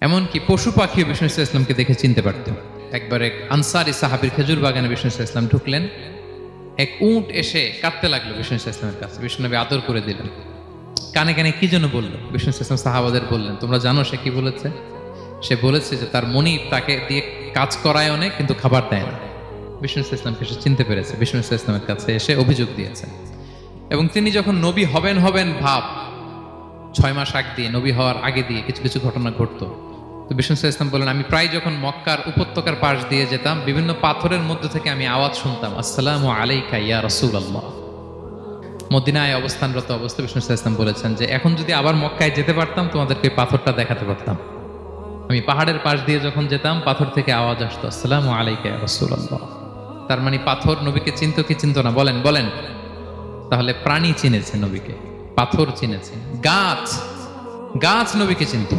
এমনকি পশু পাখিও বিষ্ণু ইসলামকে দেখে চিনতে পারত। একবার এক আনসারি সাহাবীর খেজুর বাগানে বিষ্ণু ইসলাম ঢুকলেন। এক উট এসে কাঁদতে লাগলো বিষ্ণু ইসলামের কাছে। বিষ্ণুনবী আদর করে দিলেন। কানে কানে কি যেন বললো। বিষ্ণু ইসলাম সাহাবাদের বললেন, তোমরা জানো সে কি বলেছে? সে বলেছে যে তার মনিব তাকে দিয়ে কাজ করায় অনেক, কিন্তু খাবার দেয় না। বিষ্ণু ইসলামকে সে চিনতে পেরেছে। বিষ্ণু ইসলামের কাছে এসে অভিযোগ দিয়েছে। এবং তিনি যখন নবী হবেন ভাব 6 মাস আগ দিয়ে, নবী হওয়ার আগে দিয়ে কিছু কিছু ঘটনা ঘটতো। তো বিষ্ণু ইসলাম বললেন, আমি প্রায় যখন মক্কার উপত্যকার পাশ দিয়ে যেতাম, বিভিন্ন পাথরের মধ্যে থেকে আমি আওয়াজ শুনতাম, আসসালামু আলাইকা ইয়া রাসূলুল্লাহ। মদিনায় অবস্থানরত অবস্থায় বিষ্ণু ইসলাম বলেছেন যে এখন যদি আবার মক্কায় যেতে পারতাম, তোমাদেরকে ওই পাথরটা দেখাতে পারতাম। আমি পাহাড়ের পাশ দিয়ে যখন যেতাম, পাথর থেকে আওয়াজ আসতো, আসসালামু আলাইকা ইয়া রাসূলুল্লাহ। তার মানে পাথর নবীকে চিনতো কি চিনতো না? বলেন বলেন। তাহলে প্রাণী চিনেছে নবীকে, পাথর চিনেছে, গাছ নবীকে চিনত।